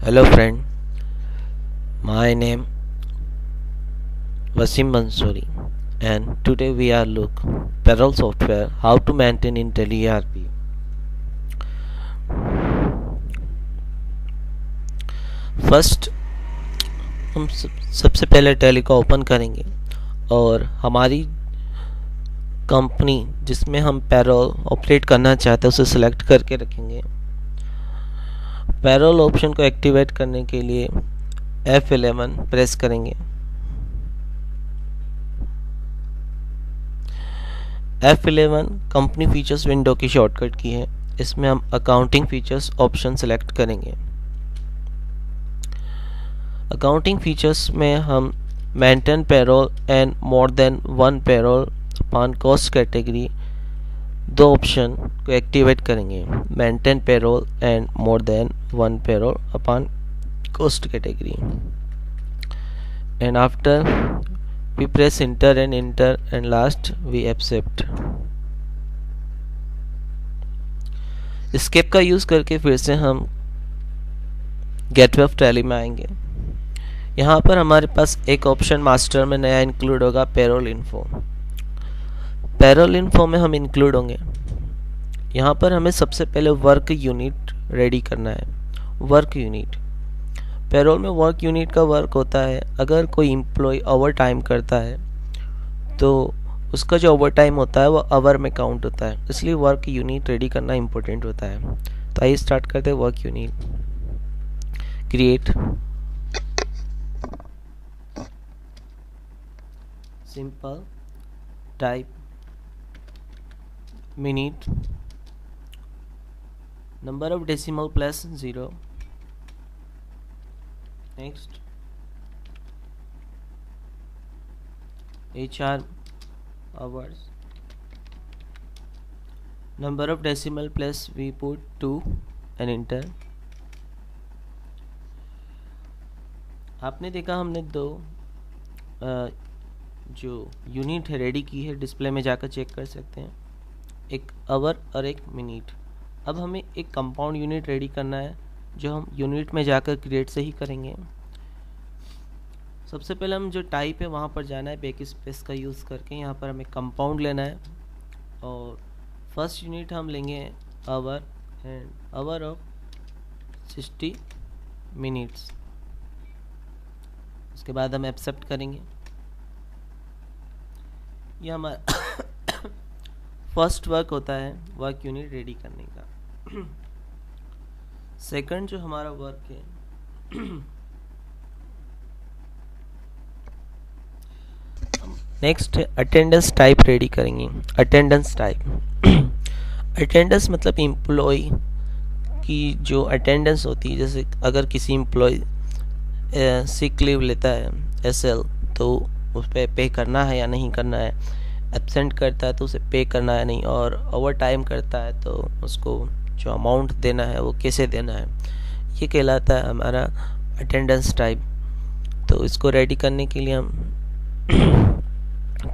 Hello friend, my name Wasim Mansoori and today we are look payroll software how to maintain in Tele ERP. First हम सबसे पहले tally को open करेंगे और हमारी company जिसमें हम पैरोल ऑपरेट करना चाहते हैं उसे सिलेक्ट करके रखेंगे। पैरोल ऑप्शन को एक्टिवेट करने के लिए F11 प्रेस करेंगे। F11 कंपनी फीचर्स विंडो की शॉर्टकट की है। इसमें हम अकाउंटिंग फीचर्स ऑप्शन सेलेक्ट करेंगे। अकाउंटिंग फीचर्स में हम maintain payroll and more than one payroll upon cost category दो ऑप्शन को एक्टिवेट करेंगे। Maintain payroll and more than one payroll upon cost category and after we press enter and last we accept। escape का use करके फिर से हम gateway of tally में आएंगे। यहाँ पर हमारे पास एक ऑप्शन मास्टर में नया इंक्लूड होगा, पेरोल इन्फो। पेरोल इन्फो में हम इंक्लूड होंगे। यहाँ पर हमें सबसे पहले वर्क यूनिट रेडी करना है। वर्क यूनिट पेरोल में वर्क यूनिट का वर्क होता है, अगर कोई एम्प्लॉय ओवर टाइम करता है तो उसका जो ओवर टाइम होता है वो आवर में काउंट होता है, इसलिए वर्क यूनिट रेडी करना इम्पोर्टेंट होता है। तो आइए स्टार्ट करते हैं। Work unit create, simple type minute, number of decimal plus 0। Next, HR hours, number of decimal place we put 2 and enter। आपने देखा हमने दो जो यूनिट है रेडी की है, डिस्प्ले में जाकर चेक कर सकते हैं, एक आवर और एक मिनट। अब हमें एक कंपाउंड यूनिट रेडी करना है जो हम यूनिट में जाकर क्रिएट से ही करेंगे। सबसे पहले हम जो टाइप है वहाँ पर जाना है, बैक स्पेस का यूज़ करके। यहाँ पर हमें कंपाउंड लेना है और फर्स्ट यूनिट हम लेंगे our and hour of 60 minutes. उसके बाद हम एक्सेप्ट करेंगे। यह हमारा फर्स्ट वर्क होता है वर्क यूनिट रेडी करने का। सेकंड जो हमारा वर्क है नेक्स्ट है अटेंडेंस टाइप रेडी करेंगे। अटेंडेंस टाइप अटेंडेंस मतलब एम्प्लॉय की जो अटेंडेंस होती है, जैसे अगर किसी एम्प्लॉय सिक लीव लेता है SL तो उस पर पे करना है या नहीं करना है, एब्सेंट करता है तो उसे पे करना है नहीं, और ओवर टाइम करता है तो उसको जो अमाउंट देना है वो कैसे देना है, ये कहलाता है हमारा अटेंडेंस टाइप। तो इसको रेडी करने के लिए हम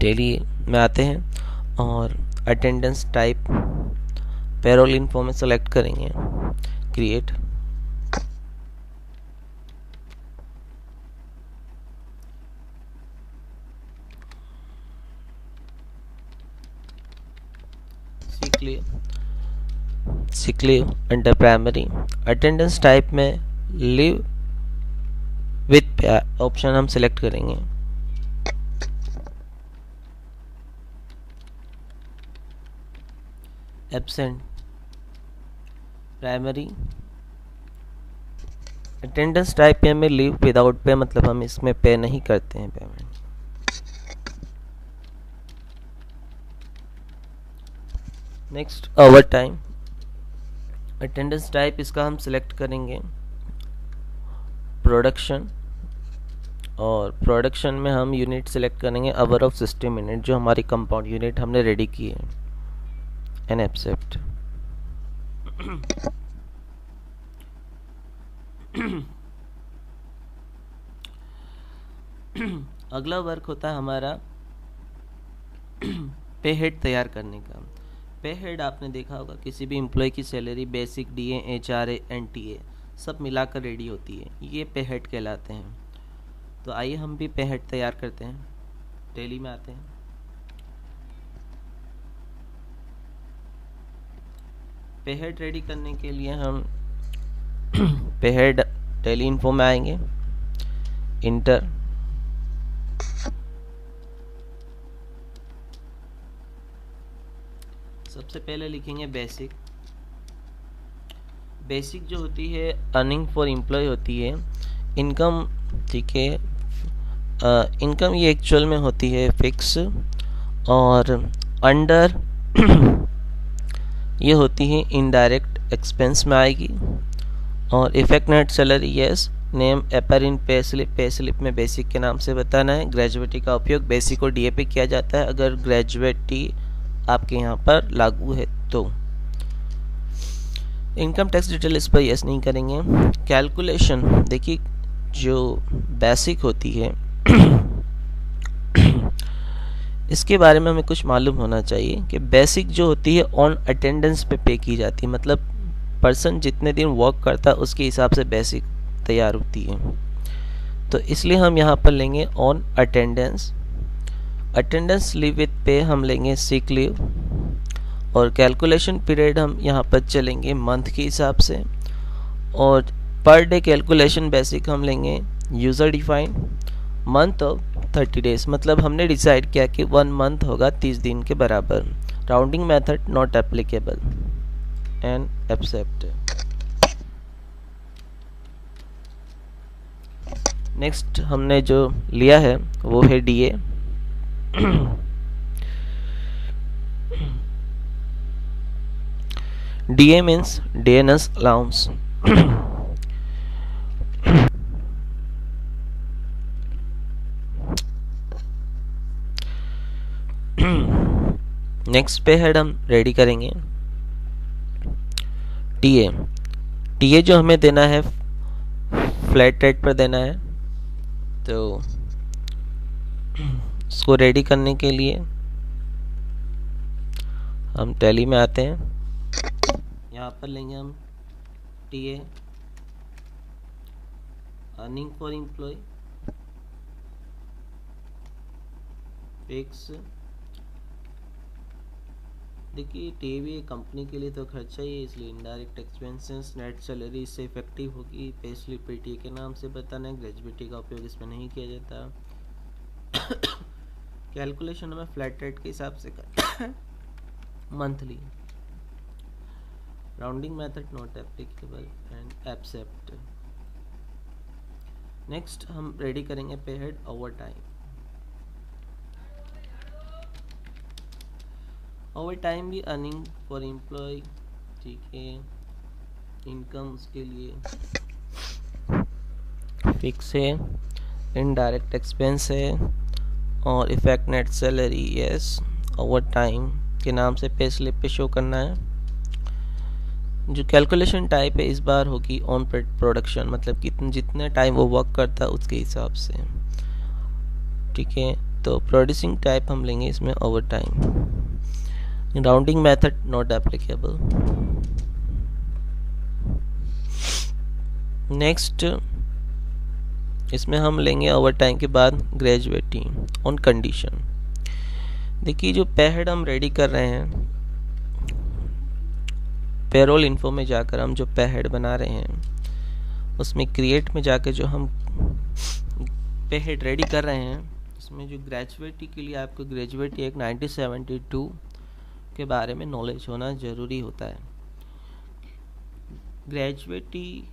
टेली में आते हैं और अटेंडेंस टाइप पेरोल इन्फो में सेलेक्ट करेंगे, create. Sick leave under primary. Attendance type में लीव विथ ऑप्शन हम सेलेक्ट करेंगे। Absent primary. अटेंडेंस टाइप पे हमें लीव विदाउट पे, मतलब हम इसमें पे नहीं करते हैं payment. Next over time. Attendance type इसका हम सिलेक्ट करेंगे प्रोडक्शन, और प्रोडक्शन में हम यूनिट सेलेक्ट करेंगे आवर ऑफ 60 मिनट, जो हमारी कंपाउंड यूनिट हमने रेडी की है, एंड एक्सेप्ट। अगला वर्क होता है हमारा पे हेड तैयार करने का। पे हेड आपने देखा होगा, किसी भी एम्प्लॉय की salary, basic, DA, HRA, NTA सब मिलाकर रेडी होती है, ये पे हेड कहलाते हैं। तो आइए हम भी पे हेड तैयार करते हैं। टैली में आते हैं। पे हेड रेडी करने के लिए हम पे हेड टैली इन्फो में आएंगे, इंटर, सबसे पहले लिखेंगे बेसिक। बेसिक जो होती है अर्निंग फॉर एम्प्लॉय होती है, इनकम, ठीक है। इनकम ये एक्चुअल में होती है फिक्स, और अंडर ये होती है इनडायरेक्ट एक्सपेंस में आएगी। और effect net salary, yes, name appear in pay slip में बेसिक के नाम से बताना है। ग्रेजुएटी का उपयोग बेसिक और डीए पे किया जाता है अगर ग्रेजुएटी आपके यहाँ पर लागू है तो। इनकम टैक्स डिटेल इस पर यस नहीं करेंगे। कैलकुलेशन, देखिए जो बेसिक होती है इसके बारे में हमें कुछ मालूम होना चाहिए कि बेसिक जो होती है ऑन अटेंडेंस पे की जाती है, मतलब पर्सन जितने दिन वर्क करता है उसके हिसाब से बेसिक तैयार होती है। तो इसलिए हम यहाँ पर लेंगे on attendance. Attendance leave with पे हम लेंगे सिक लीव, और कैलकुलेशन पीरियड हम यहाँ पर चलेंगे मंथ के हिसाब से, और पर डे कैलकुलेशन बेसिक हम लेंगे user defined month of 30 days, मतलब हमने डिसाइड किया कि 1 मंथ होगा 30 दिन के बराबर। Rounding method not applicable and except. Next हमने जो लिया है वो है DA. DA means DNS allowance. Next pay head हम रेडी करेंगे टीए। टीए जो हमें देना है फ्लैट रेट पर देना है, तो इसको रेडी करने के लिए हम टैली में आते हैं। यहाँ पर लेंगे हम TA earning for employ fix. देखिए टीए भी कंपनी के लिए तो खर्चा ही है, इसलिए इनडायरेक्ट एक्सपेंसेस नेट सैलरी इससे इफेक्टिव होगी। पे स्लिप पे टीए के नाम से बताना है। ग्रेजुएटी का उपयोग इसमें नहीं किया जाता। कैलकुलेशन हमें फ्लैट रेट के हिसाब से कर monthly. Rounding method not applicable and except. Next हम रेडी करेंगे pay head overtime. Overtime भी अर्निंग फॉर एम्प्लॉय, ठीक है। इनकम उसके लिए फिक्स है, इनडायरेक्ट एक्सपेंस है, और effect net salary, yes. Over time के नाम से पे स्लिप पे शो करना है। जो कैलकुलेशन टाइप है इस बार होगी ऑन प्रोडक्शन, मतलब जितने टाइम वो वर्क करता है उसके हिसाब से, ठीक है। तो प्रोड्यूसिंग टाइप हम लेंगे इसमें over time. Rounding method not applicable. Next इसमें हम लेंगे ओवर टाइम के बाद ग्रेजुएटी ऑन कंडीशन। देखिए जो पे हेड हम रेडी कर रहे हैं, पेरोल इन्फो में जाकर हम जो पे हेड बना रहे हैं उसमें क्रिएट में जाकर जो हम पे हेड रेडी कर रहे हैं, उसमें जो ग्रेजुएटी के लिए आपको ग्रेजुएटी एक्ट 1972 के बारे में नॉलेज होना ज़रूरी होता है। ग्रेजुएटी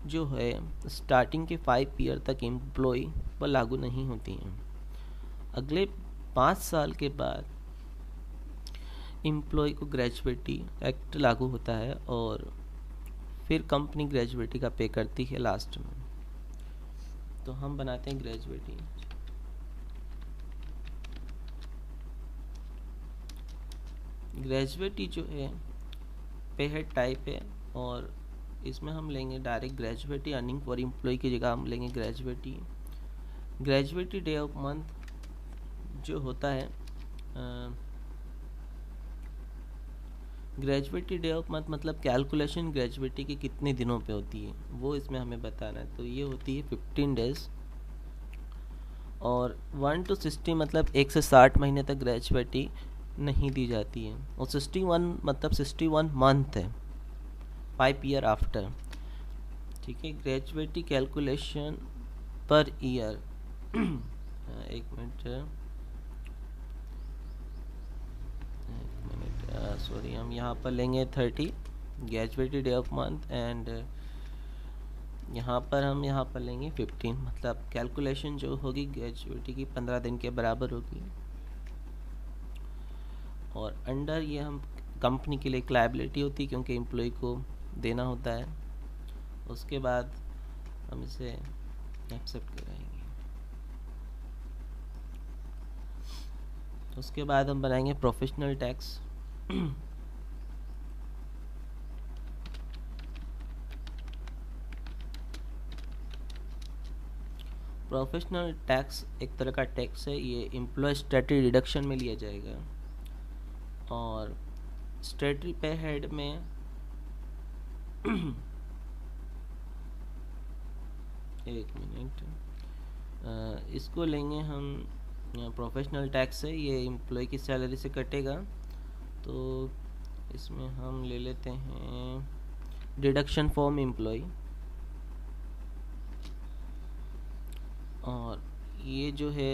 जो है स्टार्टिंग के 5 ईयर तक एम्प्लॉय पर लागू नहीं होती हैं। अगले 5 साल के बाद एम्प्लॉय को ग्रेजुएटी एक्ट लागू होता है, और फिर कंपनी ग्रेजुएटी का पे करती है लास्ट में। तो हम बनाते हैं ग्रेजुएटी। ग्रेजुएटी जो है पे हेड टाइप है, और इसमें हम लेंगे direct gratuity earning for employ की जगह हम लेंगे gratuity. Gratuity day of month जो होता है ग्रेजुएटी डे ऑफ मंथ मतलब कैलकुलेशन ग्रेजुएटी की कितने दिनों पे होती है वो इसमें हमें बताना है। तो ये होती है 15 डेज। और 1 to 60 मतलब 1 से 60 महीने तक ग्रेजुएटी नहीं दी जाती है। और 61 मतलब 61 मंथ है, 5 ईयर आफ्टर। ठीक है, ग्रेजुएटी कैलकुलेशन पर ईयर एक मिनट सॉरी, हम यहाँ पर लेंगे 30 gratuity day of month and यहाँ पर लेंगे 15 मतलब कैलकुलेशन जो होगी ग्रेजुएटी की 15 दिन के बराबर होगी। और अंडर ये हम कंपनी के लिए एक लायबिलिटी होती है क्योंकि एम्प्लॉय को देना होता है। उसके बाद हम इसे एक्सेप्ट कराएंगे। उसके बाद हम बनाएंगे प्रोफेशनल टैक्स। प्रोफेशनल टैक्स एक तरह का टैक्स है, ये एम्प्लॉय स्टैट्यूटरी डिडक्शन में लिया जाएगा। और स्टैट्यूटरी पे हेड में एक मिनट, इसको लेंगे हम प्रोफेशनल टैक्स है, ये एम्प्लॉय की सैलरी से कटेगा। तो इसमें हम ले लेते हैं डिडक्शन फॉर्म एम्प्लॉय। और ये जो है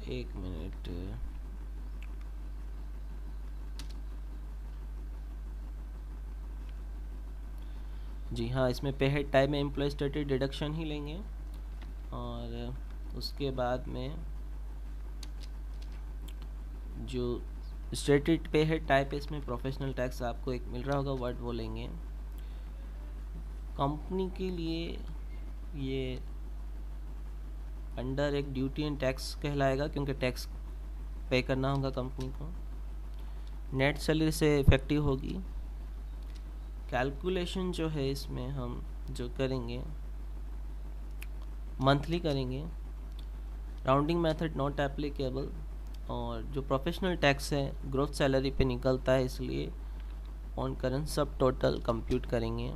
एक मिनट, जी हाँ, इसमें पे हेड टाइप में एम्प्लॉय स्टैट्यूटरी डिडक्शन ही लेंगे। और उसके बाद में जो स्टैट्यूटरी पे हेड टाइप है इसमें प्रोफेशनल टैक्स आपको एक मिल रहा होगा वर्ड, वो लेंगे। कंपनी के लिए ये अंडर एक ड्यूटी एंड टैक्स कहलाएगा क्योंकि टैक्स पे करना होगा कंपनी को। नेट सैलरी से इफेक्टिव होगी। कैलकुलेशन जो है इसमें हम जो करेंगे मंथली करेंगे। Rounding method not applicable. और जो प्रोफेशनल टैक्स है ग्रोथ सैलरी पे निकलता है, इसलिए ऑन करंट सब टोटल कंप्यूट करेंगे,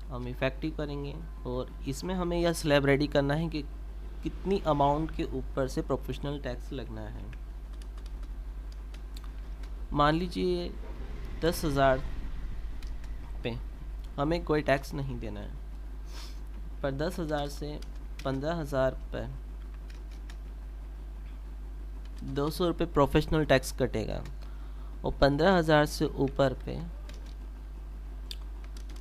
हम इफेक्टिव करेंगे। और इसमें हमें यह स्लैब रेडी करना है कि कितनी अमाउंट के ऊपर से प्रोफेशनल टैक्स लगना है। मान लीजिए 10,000 पे हमें कोई टैक्स नहीं देना है, पर 10,000 से 15,000 पर 200 रुपये प्रोफेशनल टैक्स कटेगा। और 15,000 से ऊपर पे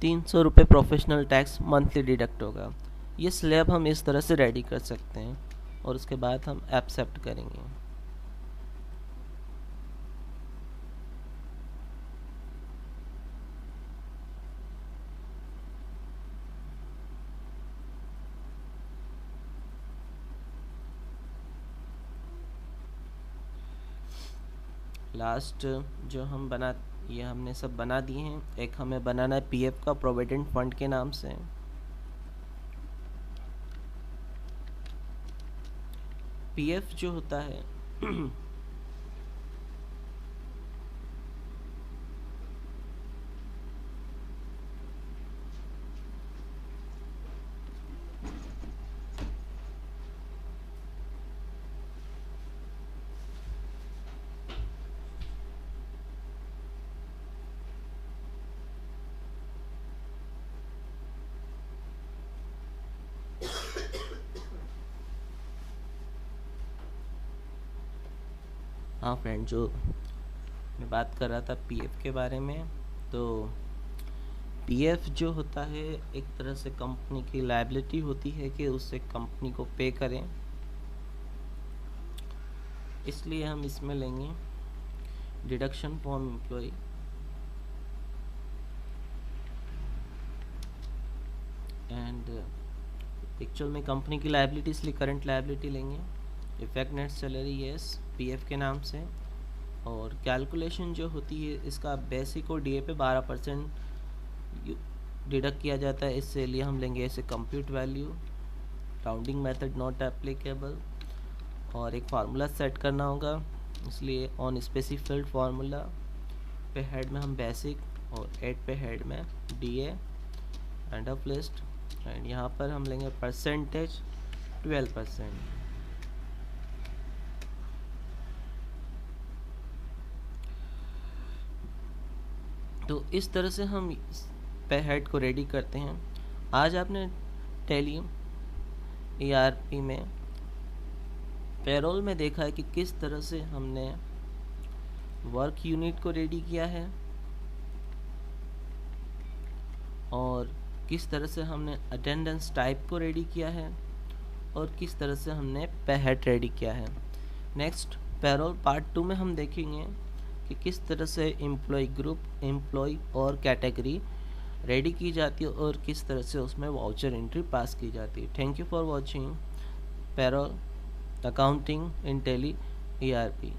300 रुपये प्रोफेशनल टैक्स मंथली डिडक्ट होगा। ये स्लैब हम इस तरह से रेडी कर सकते हैं और उसके बाद हम एक्सेप्ट करेंगे। लास्ट जो हम ये हमने सब बना दिए हैं। एक हमें बनाना है पीएफ का प्रोविडेंट फंड के नाम से। पीएफ जो होता है हाँ फ्रेंड, जो मैं बात कर रहा था पीएफ के बारे में, तो पीएफ जो होता है एक तरह से कंपनी की लायबिलिटी होती है कि उससे कंपनी को पे करें, इसलिए हम इसमें लेंगे deduction from employ. And actual में कंपनी की लायबिलिटी, इसलिए करंट लायबिलिटी लेंगे। Effect net salary yes PF के नाम से। और कैलकुलेशन जो होती है इसका बेसिक और डीए पे 12% डिडक्ट किया जाता है, इससे लिए हम लेंगे ऐसे compute value. Rounding method not applicable. और एक फार्मूला सेट करना होगा, इसलिए ऑन स्पेसिफाइड फार्मूला पे हेड में हम बेसिक और एड पे हेड में DA end of list, and यहाँ पर हम लेंगे परसेंटेज 12%। तो इस तरह से हम पे हेड को रेडी करते हैं। आज आपने टैली ERP में पेरोल में देखा है कि किस तरह से हमने वर्क यूनिट को रेडी किया है और किस तरह से हमने अटेंडेंस टाइप को रेडी किया है और किस तरह से हमने पे हेड रेडी किया है। नेक्स्ट पेरोल पार्ट 2 में हम देखेंगे कि किस तरह से एम्प्लॉय ग्रुप, एम्प्लॉय और कैटेगरी रेडी की जाती है और किस तरह से उसमें वाउचर एंट्री पास की जाती है। Thank you for watching payroll accounting in tally ERP।